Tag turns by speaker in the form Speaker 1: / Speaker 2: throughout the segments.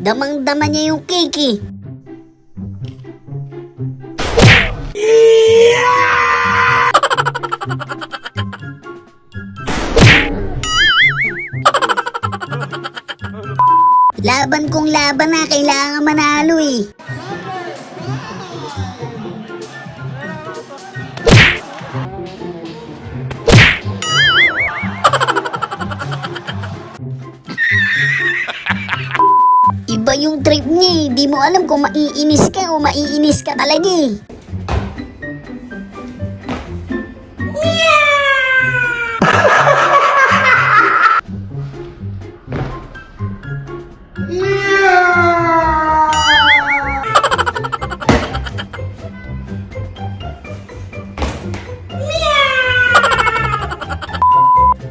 Speaker 1: Damang-dama niya yung cake eh. Laban kong laban na, kailangan manalo eh. Iba yung trip niya eh. Di mo alam kung maiinis ka o maiinis ka talaga eh.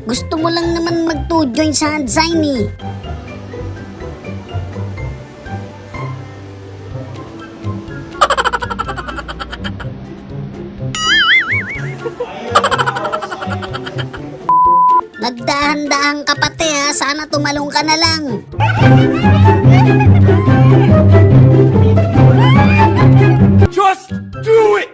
Speaker 1: Gusto mo lang naman mag-to-join sa hand sign eh. Nagdahan-dahan ka pati ha, sana tumalong ka na lang.
Speaker 2: Just do it!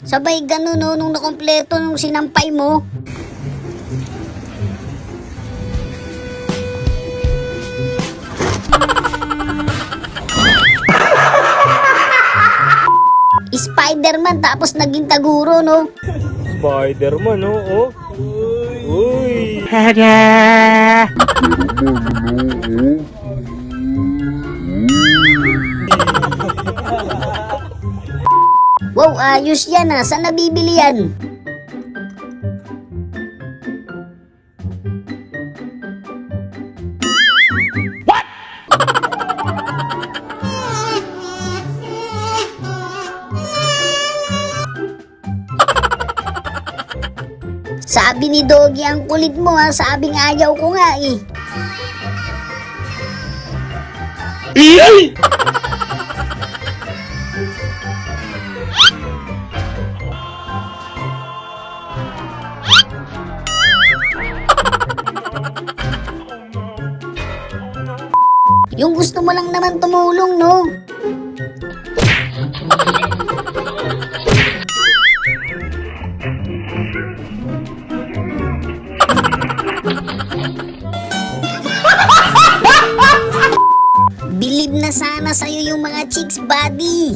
Speaker 1: Sabay ganun no, nung nakompleto nung sinampay mo. Spider-Man tapos naging taguro no.
Speaker 2: Spider-Man, oh. Uy!
Speaker 1: Wow, ayos yan ha. Saan nabibili yan?
Speaker 2: What?
Speaker 1: Sabi ni Doggy, ang kulit mo ha. Sabing ayaw ko nga eh. Yung gusto mo lang naman tumulong, no? Bilib na sana sa'yo yung mga chicks, buddy.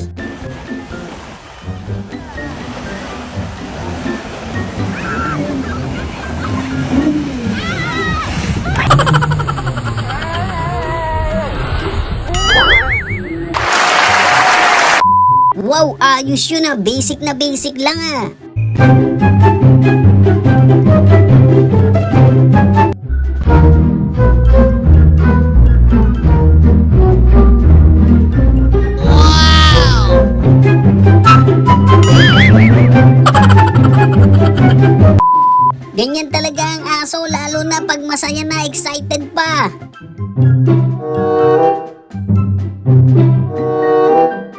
Speaker 1: Wow, ayos yun ah. Basic na basic lang ah. Ganyan talaga ang aso, lalo na pag masaya na, excited pa.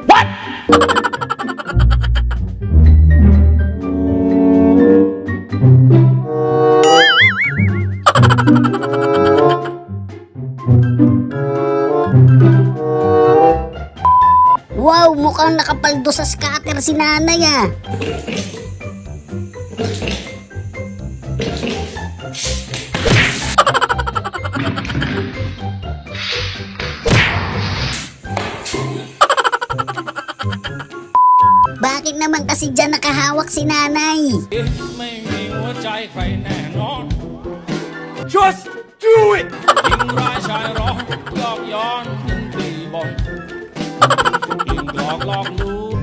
Speaker 2: What?
Speaker 1: Wow, mukhang nakapaldo sa scatter si nanay ah. Bakit naman kasi dyan nakahawak si nanay?
Speaker 3: ไม่มีหัวใจใครแน่นอน
Speaker 2: Just do it!
Speaker 3: ยิงร้ายชายร้องยอกย้อนยิงตีบอลยิงหลอกลูก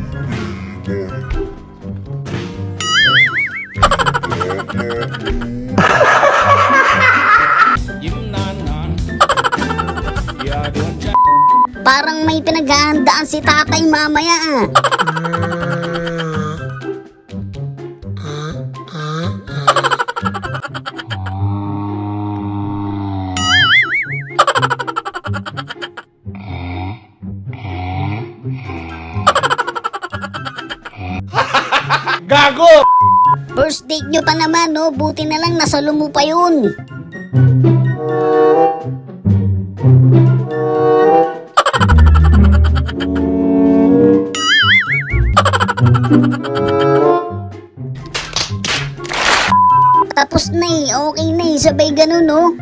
Speaker 3: ยิ้มนานๆอย่าด่วนใจ
Speaker 1: Parang may pinaghahandaan si tatay mamaya ah.
Speaker 2: Gago!
Speaker 1: First date nyo pa naman, no? Buti na lang nasalo mo pa yun. Tapos na eh, okay na eh, sabay ganun, no?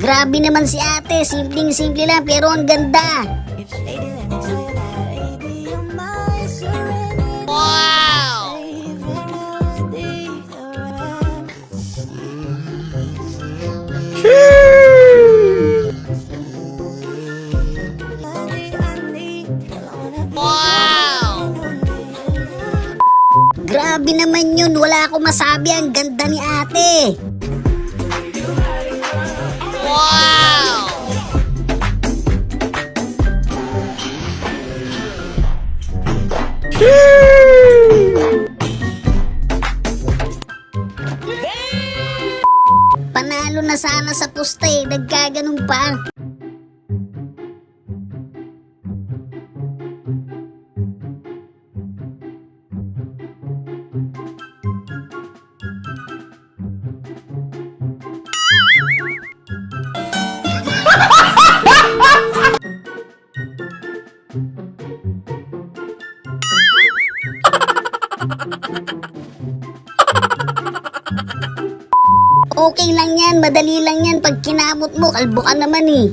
Speaker 1: Grabe naman si ate, simpleng-simple lang pero ang ganda. Grabe naman yun, wala akong masabi, ang ganda ni ate. Panalo na sana sa pusta eh, nagkaganon pa. Okay lang yan, madali lang yan. Pag kinamot mo, kalbo ka naman eh.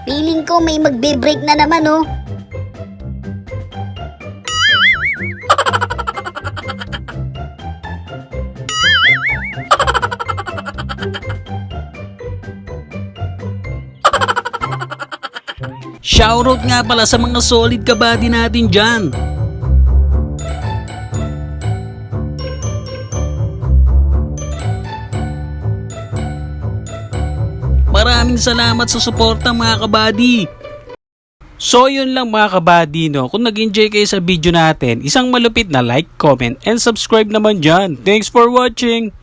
Speaker 1: Feeling ko may magbe-break na naman, oh.
Speaker 4: Shoutout nga pala sa mga solid kabady natin dyan. Maraming salamat sa suporta mga kabady. So yun lang mga kabady, no? Kung nag-enjoy kayo sa video natin, isang malupit na like, comment, and subscribe naman dyan. Thanks for watching!